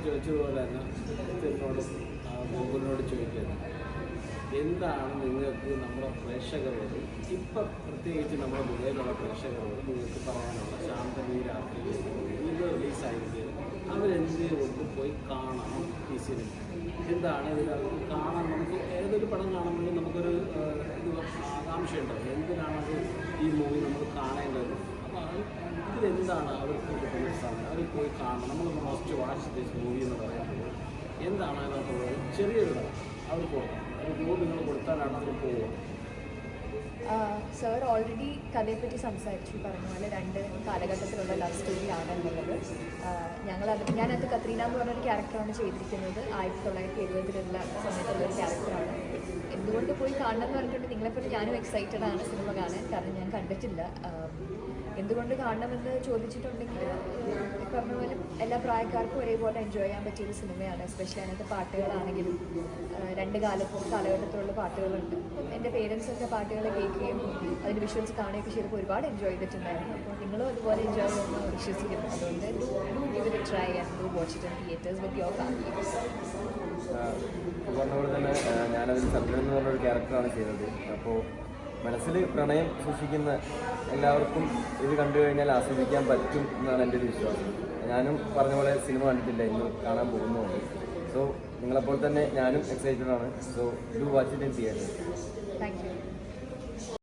ചോദിച്ചതുപോലെ തന്നെ എന്നോട് ഗൂഗിളിനോട് ചോദിക്കുന്നത് എന്താണ് നിങ്ങൾക്ക് നമ്മുടെ പ്രേക്ഷകരോട് ഇപ്പം പ്രത്യേകിച്ച് നമ്മുടെ ദുബൈയിലുള്ള പ്രേക്ഷകരോട് നിങ്ങൾക്ക് പറയാനുള്ള ശാന്തമീ രാത്രി ഇത് റിലീസായിരിക്കും അവരെന്തുകൊണ്ട് പോയി കാണണം ഈ സിനിമ എന്താണ് ഇതിനകത്ത് കാണാൻ നമുക്ക് ഏതൊരു പടം കാണുമ്പോഴും നമുക്കൊരു ഇത് ആകാംക്ഷയുണ്ടാവും എന്തിനാണത് ഈ മൂവി നമ്മൾ കാണേണ്ടത് അപ്പോൾ ഇതിലെന്താണ് അവർക്ക് കിട്ടുന്ന സമയം അവർ പോയി കാണണം നമ്മൾ മസ്റ്റ് വാച്ച് ദിസ് മൂവി എന്ന് പറയുമ്പോൾ എന്താണ് അതിനകത്തുള്ളത് ചെറിയൊരു കഥ അവർ പോകണം അത് മൂവി നിങ്ങൾ കൊടുത്താലാണ് അവർ പോവുക. സർ ഓൾറെഡി കഥയെപ്പറ്റി സംസാരിച്ചു പറഞ്ഞ പോലെ 2 കാലഘട്ടത്തിലുള്ള ലവ് സ്റ്റോറിയാണ് എന്നുള്ളത്. ഞാനത് കത്രീന എന്ന് പറഞ്ഞൊരു ക്യാരക്ടറാണ് ചെയ്തിരിക്കുന്നത്. 1970-ലുള്ള സമയത്തുള്ളൊരു ക്യാരക്ടറാണ്. എന്തുകൊണ്ട് പോയി കാണണം എന്ന് പറഞ്ഞിട്ടുണ്ടെങ്കിൽ നിങ്ങളെപ്പറ്റി ഞാനും എക്സൈറ്റഡ് ആണ് സിനിമ കാണാൻ. കാരണം ഞാൻ കണ്ടിട്ടില്ല. എന്തുകൊണ്ട് കാണണമെന്ന് ചോദിച്ചിട്ടുണ്ടെങ്കിൽ പറഞ്ഞ പോലെ എല്ലാ പ്രായക്കാർക്കും ഒരേപോലെ എൻജോയ് ചെയ്യാൻ പറ്റിയൊരു സിനിമയാണ്. എസ്പെഷ്യലി അതിനകത്ത് പാട്ടുകളാണെങ്കിലും 2 കാലഘട്ടത്തിലുള്ള പാട്ടുകളുണ്ട്. എൻ്റെ പേരൻസൊക്കെ പാട്ടുകൾ കേൾക്കുകയും അതിൻ്റെ വിഷ്വൽസ് കാണുകയൊക്കെ ചെയ്തപ്പോൾ ഒരുപാട് എൻജോയ് ചെയ്തിട്ടുണ്ടായിരുന്നു. അപ്പോൾ നിങ്ങളും അതുപോലെ എൻജോയ് ചെയ്യുമെന്ന് വിശ്വസിക്കുന്നു. അതുകൊണ്ട് give it A try and do watch it in theatres with your family. പറഞ്ഞതുപോലെ തന്നെ ഞാനതിൽ സത്യൻ എന്ന് പറഞ്ഞൊരു ക്യാരക്ടറാണ് ചെയ്തത്. അപ്പോൾ മനസ്സിൽ പ്രണയം സൂക്ഷിക്കുന്ന എല്ലാവർക്കും ഇത് കണ്ടു കഴിഞ്ഞാൽ ആസ്വദിക്കാൻ പറ്റും എന്നാണ് എൻ്റെ ഒരു വിശ്വാസം. ഞാനും പറഞ്ഞ പോലെ സിനിമ കണ്ടിട്ടില്ല, ഇന്ന് കാണാൻ പോകുന്നുണ്ട്. സോ നിങ്ങളെപ്പോലെ തന്നെ ഞാനും എക്സൈറ്റഡ് ആണ്. So do watch it in theatre. Thank you.